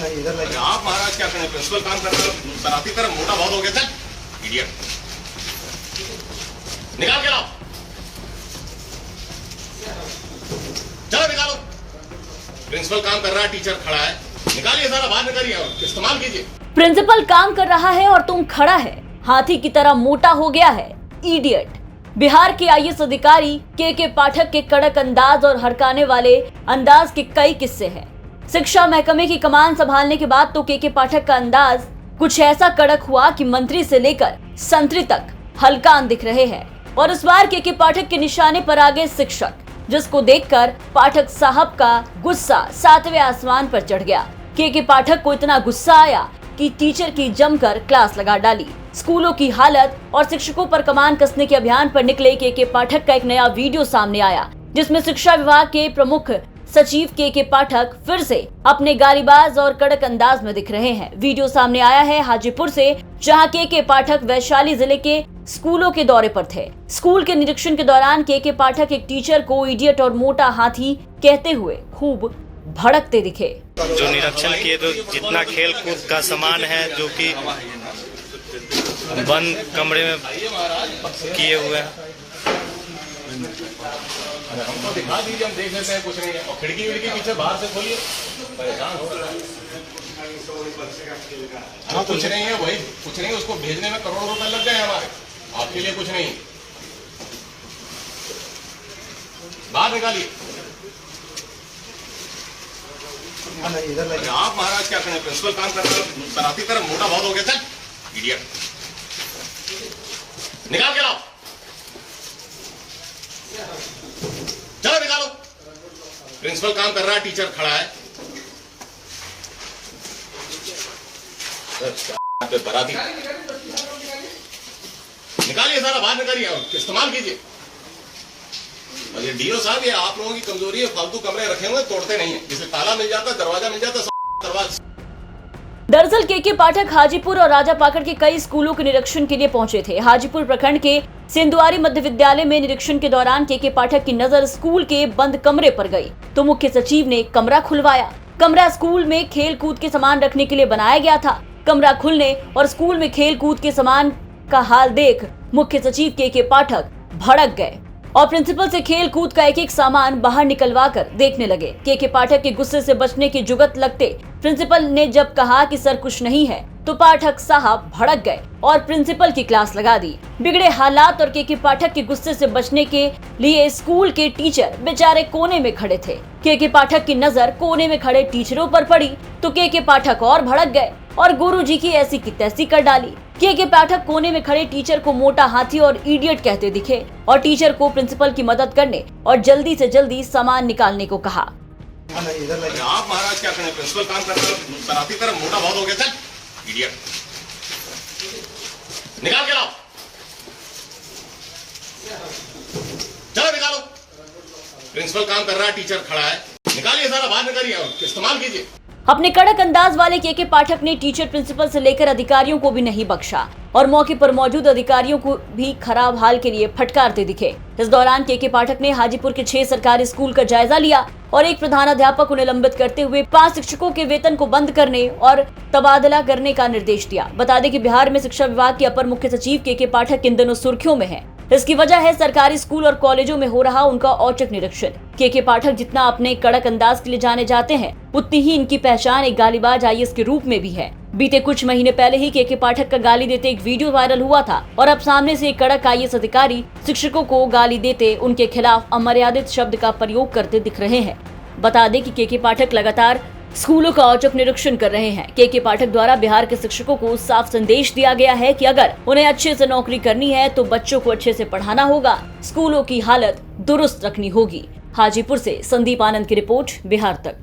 अरे आप महाराज क्या करें, प्रिंसिपल काम कर रहे हो, शरारती तरह मोटा बहुत हो गया। चल इडियट, निकाल के लाओ, चलो निकालो। प्रिंसिपल काम कर रहा है, टीचर खड़ा है, निकालिए सारा बाहर, निकालिए और इस्तेमाल कीजिए। प्रिंसिपल काम कर रहा है और तुम खड़ा है, हाथी की तरह मोटा हो गया है, इडियट। बिहार के आईएएस अधिकारी के पाठक के कड़क अंदाज और हड़काने वाले अंदाज के कई किस्से हैं। शिक्षा महकमे की कमान संभालने के बाद तो के पाठक का अंदाज कुछ ऐसा कड़क हुआ कि मंत्री से लेकर संतरी तक हल्कान दिख रहे हैं। और इस बार के पाठक के निशाने पर आ गए शिक्षक, जिसको देखकर पाठक साहब का गुस्सा 7वें आसमान पर चढ़ गया। के पाठक को इतना गुस्सा आया कि टीचर की जमकर क्लास लगा डाली। स्कूलों की हालत और शिक्षकों पर कमान कसने के अभियान पर निकले के पाठक का एक नया वीडियो सामने आया, जिसमें शिक्षा विभाग के प्रमुख सचिव के पाठक फिर से अपने गालीबाज और कड़क अंदाज में दिख रहे हैं। वीडियो सामने आया है हाजीपुर से, जहां के पाठक वैशाली जिले के स्कूलों के दौरे पर थे। स्कूल के निरीक्षण के दौरान के पाठक एक टीचर को इडियट और मोटा हाथी कहते हुए खूब भड़कते दिखे। जो निरीक्षण किए तो जितना खेल कूद का सामान है जो कि बंद कमरे में किए हुए हैं, हमको दिखा दीजिए, हम देख लेते हैं, कुछ नहीं है। और खिड़की विड़की पीछे बाहर से खोलिए, परेशान हो रहा है। हाँ कुछ नहीं है, वही कुछ नहीं, उसको भेजने में करोड़ों रुपए लग गए हमारे, आपके लिए कुछ नहीं। बाहर निकालिए। आप महाराज क्या करें, प्रिंसिपल काम कर रहे हो, शरारती तरह मोटा बहुत हो गया। चल इडियट, निकाल के लाओ, चलो निकालो। प्रिंसिपल काम कर रहा है, टीचर खड़ा है, बराती, निकालिए सारा बाहर, निकालिए और इस्तेमाल कीजिए। और ये डीओ साहब, ये आप लोगों की कमजोरी है, फालतू कमरे रखे हुए तोड़ते नहीं है। जिसे ताला मिल जाता, दरवाजा मिल जाता, दरवाजा। दरअसल के पाठक हाजीपुर और राजापाकड़ के कई स्कूलों के निरीक्षण के लिए पहुंचे थे। हाजीपुर प्रखंड के सिंधुआरी मध्य विद्यालय में निरीक्षण के दौरान के पाठक की नजर स्कूल के बंद कमरे पर गई, तो मुख्य सचिव ने कमरा खुलवाया। कमरा स्कूल में खेल कूद के सामान रखने के लिए बनाया गया था। कमरा खुलने और स्कूल में खेल कूद के सामान का हाल देख मुख्य सचिव के पाठक भड़क गए और प्रिंसिपल से खेल कूद का एक एक सामान बाहर निकलवा कर देखने लगे। के पाठक के गुस्से से बचने की जुगत लगते प्रिंसिपल ने जब कहा कि सर कुछ नहीं है, तो पाठक साहब भड़क गए और प्रिंसिपल की क्लास लगा दी। बिगड़े हालात और के पाठक के गुस्से से बचने के लिए स्कूल के टीचर बेचारे कोने में खड़े थे। के पाठक की नजर कोने में खड़े टीचरों पर पड़ी तो के पाठक और भड़क गए और गुरुजी की ऐसी की तैसी कर डाली। के पाठक कोने में खड़े टीचर को मोटा हाथी और इडियट कहते दिखे और टीचर को प्रिंसिपल की मदद करने और जल्दी से जल्दी सामान निकालने को कहा। आप महाराज क्या करें, प्रिंसिपल काम कर रहे हो, शरारती तरह मोटा बहुत हो गया। चल इडियट, निकाल के लाओ, चलो निकालो। प्रिंसिपल काम कर रहा है, टीचर खड़ा है, निकालिए सारा बाहर, निकालिए और इस्तेमाल कीजिए। अपने कड़क अंदाज वाले के पाठक ने टीचर, प्रिंसिपल से लेकर अधिकारियों को भी नहीं बख्शा और मौके पर मौजूद अधिकारियों को भी खराब हाल के लिए फटकारते दिखे। इस दौरान के पाठक ने हाजीपुर के 6 सरकारी स्कूल का जायजा लिया और एक प्रधानाध्यापक को निलंबित करते हुए 5 शिक्षकों के वेतन को बंद करने और तबादला करने का निर्देश दिया। बता दें कि बिहार में शिक्षा विभाग के अपर मुख्य सचिव के पाठक इन दिनों सुर्खियों में है। इसकी वजह है सरकारी स्कूल और कॉलेजों में हो रहा उनका औचक निरीक्षण। के पाठक जितना अपने कड़क अंदाज के लिए जाने जाते हैं, उतनी ही इनकी पहचान एक गालीबाज आईएएस के रूप में भी है। बीते कुछ महीने पहले ही के पाठक का गाली देते एक वीडियो वायरल हुआ था और अब सामने से एक कड़क आईएएस अधिकारी शिक्षकों को गाली देते उनके खिलाफ अमर्यादित शब्द का प्रयोग करते दिख रहे हैं। बता दें कि के पाठक लगातार स्कूलों का औचक निरीक्षण कर रहे हैं। के पाठक द्वारा बिहार के शिक्षकों को साफ संदेश दिया गया है कि अगर उन्हें अच्छे से नौकरी करनी है तो बच्चों को अच्छे से पढ़ाना होगा, स्कूलों की हालत दुरुस्त रखनी होगी। हाजीपुर से संदीप आनंद की रिपोर्ट, बिहार तक।